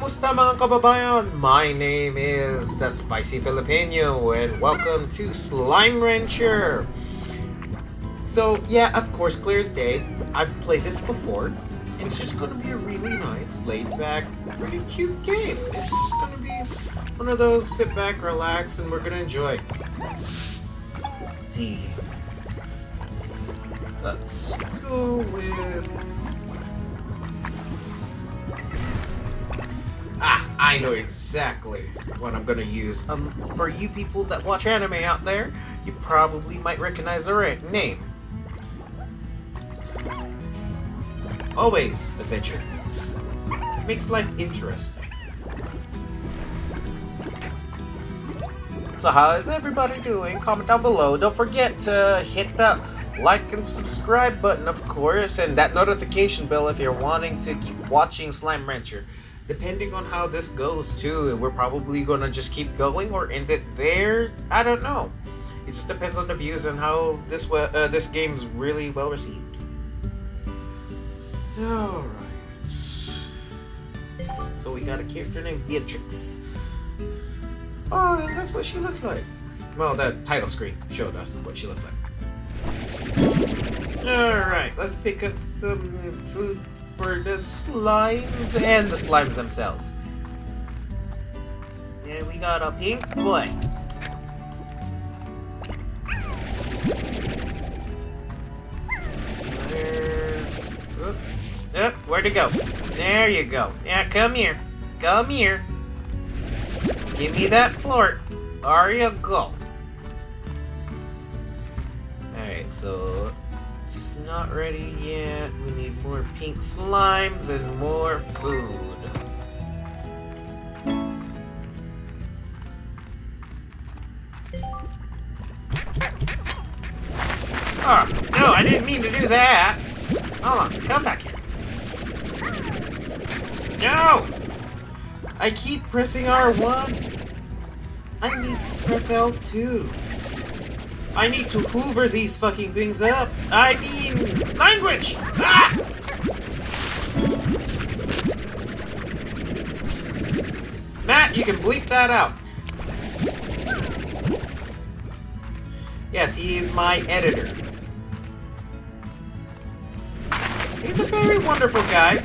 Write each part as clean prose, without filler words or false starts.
Kamusta mga kababayan? My name is the SpicyFelepino and welcome to Slime Rancher. So yeah, of course, clear as day. I've played this before. It's just gonna be a really nice, laid-back, pretty cute game. It's just gonna be one of those sit back, relax, and we're gonna enjoy. Let's see. Let's go with... I know exactly what I'm gonna use. For you people that watch anime out there, you probably might recognize the name. Always adventure. Makes life interesting. So how is everybody doing? Comment down below. Don't forget to hit that like and subscribe button, of course, and that notification bell if you're wanting to keep watching Slime Rancher. Depending on how this goes too, we're probably gonna just keep going or end it there. I don't know. It just depends on the views and how this game's really well received. All right. So we got a character named Beatrix. Oh, and that's what she looks like. Well, that title screen showed us what she looks like. All right, let's pick up some food for the slimes and the slimes themselves. Yeah, we got a pink boy. Where'd it go? There you go. Yeah, come here. Come here. Give me that plort. There you go. Alright, so it's not ready yet. We need more pink slimes and more food. Oh, no, I didn't mean to do that. Hold on, come back here. No! I keep pressing R1. I need to press L2. I need to hoover these fucking things up. I mean, language! Ah! Matt, you can bleep that out. Yes, he is my editor. He's a very wonderful guy.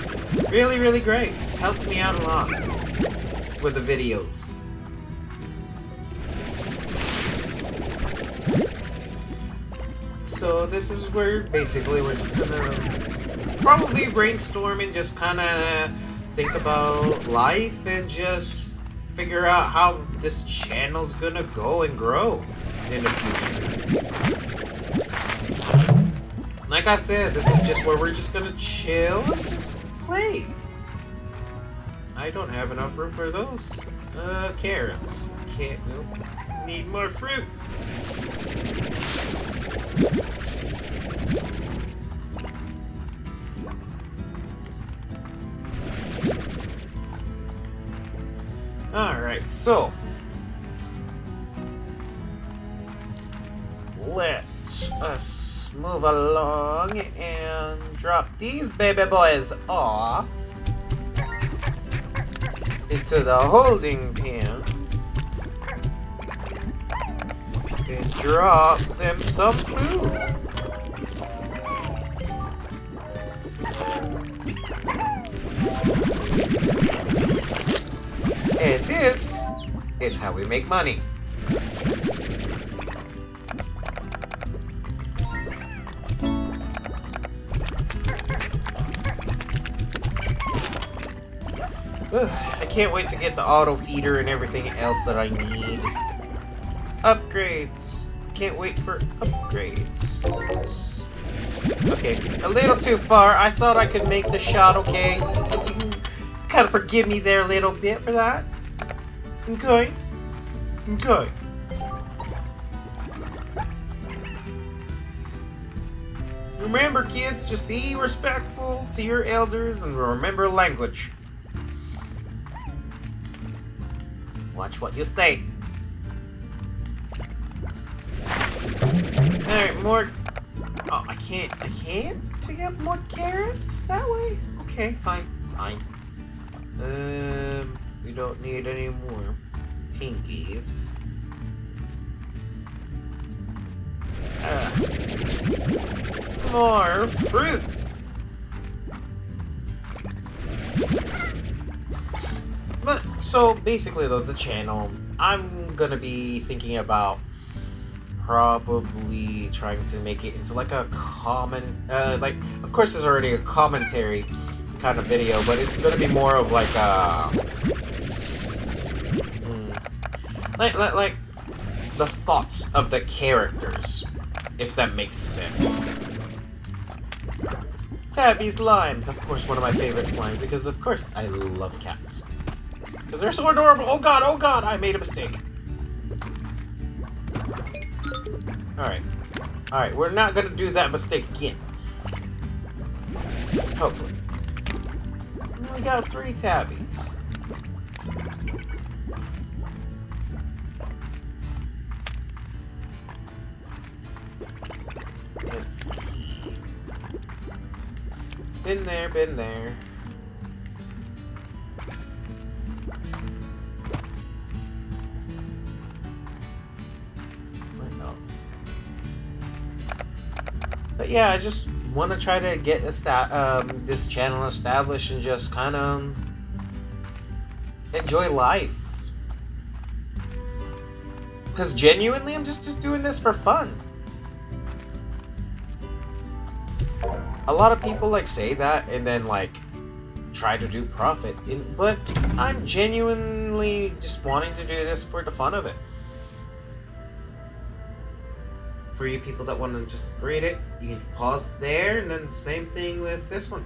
Really, really great. Helps me out a lot with the videos. So this is where basically we're just gonna probably brainstorm and just kind of think about life and just figure out how this channel's gonna go and grow in the future. Like I said, this is just where we're just gonna chill and just play. I don't have enough room for those carrots. Nope. Need more fruit. Alright, so let's us move along and drop these baby boys off into the holding pen and drop them some food. And this is how we make money. I can't wait to get the auto feeder and everything else that I need. Upgrades. Can't wait for upgrades. Okay, a little too far. I thought I could make the shot, okay? You can kind of forgive me there a little bit for that. Okay. Okay. Remember, kids, just be respectful to your elders and remember language. Watch what you say. Alright, more... Oh, I can't pick up more carrots that way? Okay, fine. don't need any more pinkies. More fruit. But so basically though, the channel, I'm gonna be thinking about probably trying to make it into like a like, of course there's already a commentary kind of video, but it's gonna be more of like a like the thoughts of the characters, if that makes sense. Tabby slimes, of course, one of my favorite slimes, because of course I love cats. Because they're so adorable. Oh god, I made a mistake. Alright, we're not gonna do that mistake again. Hopefully. And we got 3 tabbies. Let's see. Been there. What else? But yeah, I just want to try to get this channel established and just kind of enjoy life. Because genuinely, I'm just doing this for fun. A lot of people like say that and then like try to do profit, but I'm genuinely just wanting to do this for the fun of it. For you people that want to just read it, you can pause there, and then same thing with this one.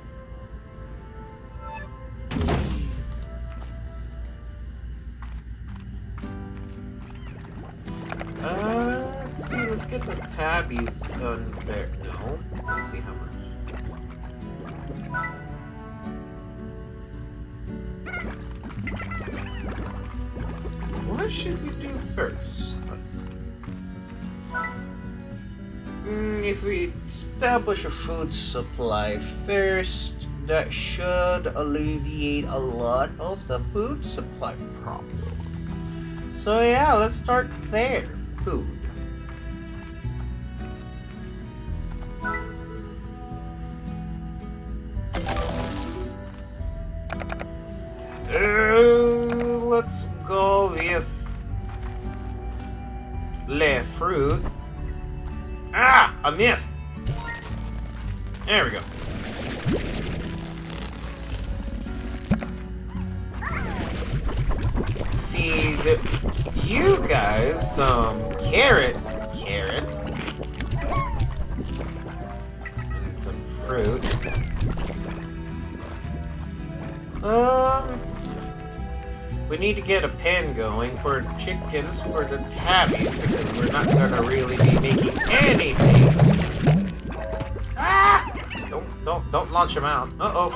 Let's see, let's get the tabbies on there. No, let's see how much. What should we do first? Let's see. If we establish a food supply first, that should alleviate a lot of the food supply problem. So yeah, let's start there. Food. Let's go with le fruit. Ah! I missed! There we go. Feed you guys some carrot. And some fruit. We need to get a pen going for chickens for the tabbies, because we're not gonna really be making anything. Ah! Don't launch them out. Uh-oh.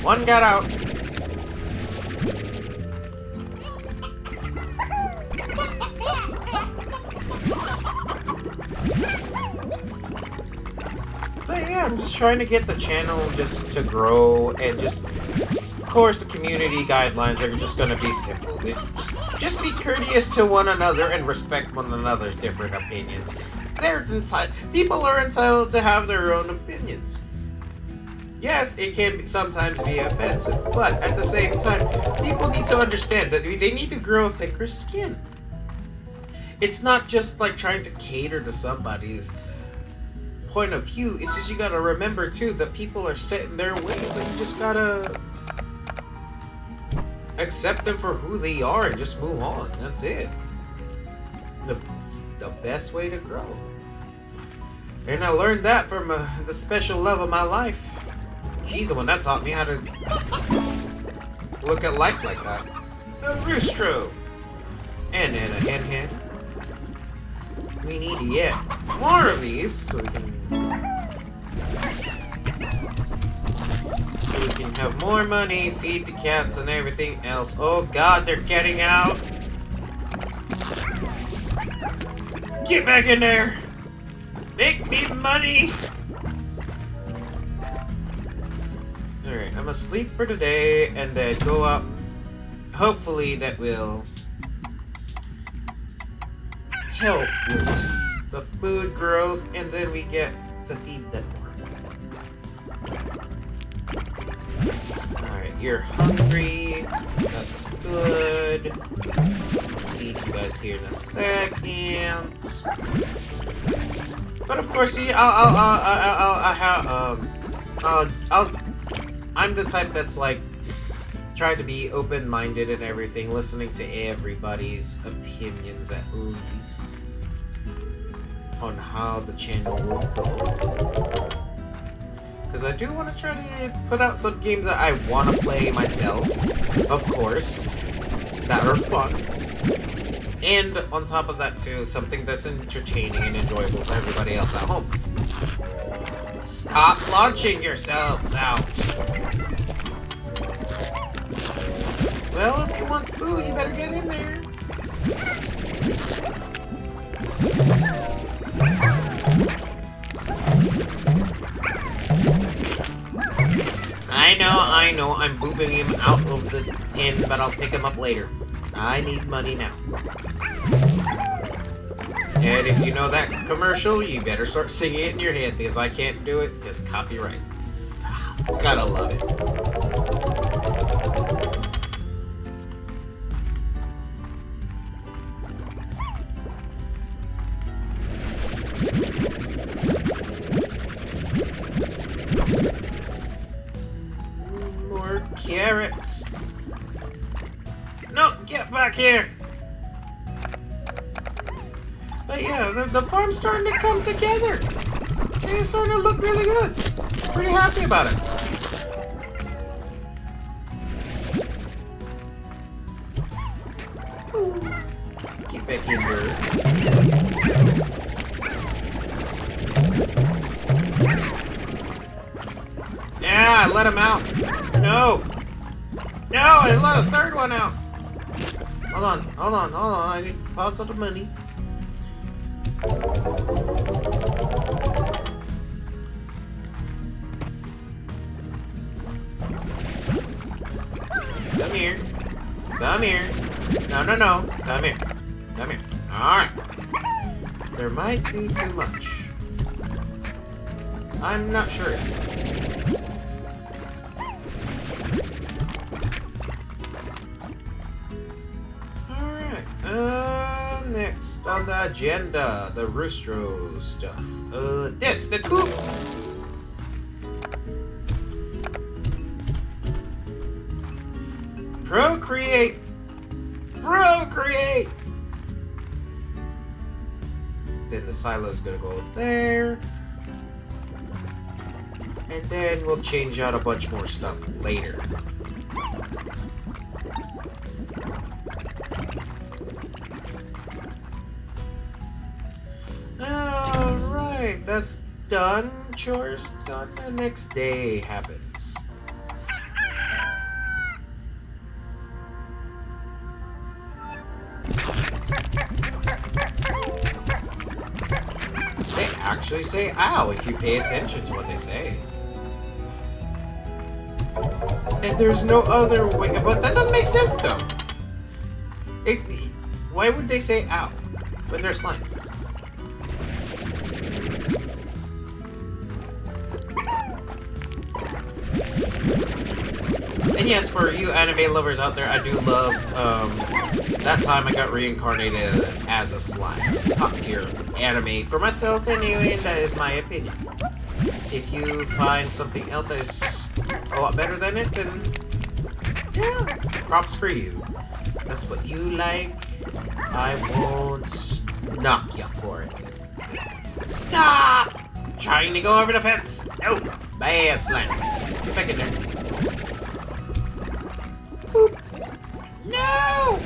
One got out. But yeah, I'm just trying to get the channel just to grow, and just, of course, the community guidelines are just going to be simple. Just be courteous to one another and respect one another's different opinions. People are entitled to have their own opinions. Yes, it can sometimes be offensive, but at the same time, people need to understand that they need to grow thicker skin. It's not just like trying to cater to somebody's point of view. It's just you gotta remember too that people are set in their ways, and you just gotta accept them for who they are and just move on. That's it. The best way to grow. And I learned that from the special love of my life. She's the one that taught me how to look at life like that. A roostro. And then a hen. We need to get more of these so we can have more money, feed the cats and everything else. Oh god, they're getting out. Get back in there. Make me money. Alright, I'm gonna sleep for today and then go up. Hopefully that will help with the food growth, and then we get to feed them more. Alright, you're hungry. That's good. I'll feed you guys here in a second. But of course, see, I'm the type that's like, try to be open-minded and everything, listening to everybody's opinions at least on how the channel will go. Because I do want to try to put out some games that I want to play myself, of course, that are fun. And on top of that too, something that's entertaining and enjoyable for everybody else at home. Stop launching yourselves out! Well, if you want food, you better get in there. I know, I'm booping him out of the pen, but I'll pick him up later. I need money now. And if you know that commercial, you better start singing it in your head, because I can't do it, because copyright. Gotta love it. More carrots. No, get back here. But yeah, the farm's starting to come together. It's starting to look really good. Pretty happy about it. Ooh. Get back in there. Yeah, I let him out. No. No, I let a third one out. Hold on. I need to pass out the money. Come here. Come here. No. Come here. Come here. Alright. There might be too much. I'm not sure. Alright. Next on the agenda, the Roostro stuff. The coop. Procreate! Then the silo's gonna go there. And then we'll change out a bunch more stuff later. Alright, that's done. Chores done. The next day happens. They actually say ow if you pay attention to what they say. And there's no other way, but that doesn't make sense though. Why would they say ow when they're slimes? And yes, for you anime lovers out there, I do love, that time I got reincarnated as a slime. Top tier anime for myself anyway, and that is my opinion. If you find something else that is a lot better than it, then yeah, props for you. That's what you like. I won't knock you for it. Stop! Trying to go over the fence. No, bad slime. Get back in there. Boop. No!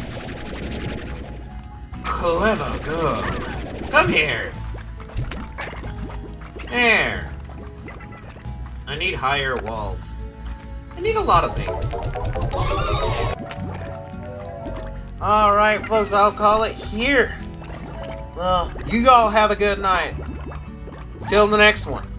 Clever girl. Come here. There. I need higher walls. I need a lot of things. Alright, folks, I'll call it here. Well, you all have a good night. Till the next one.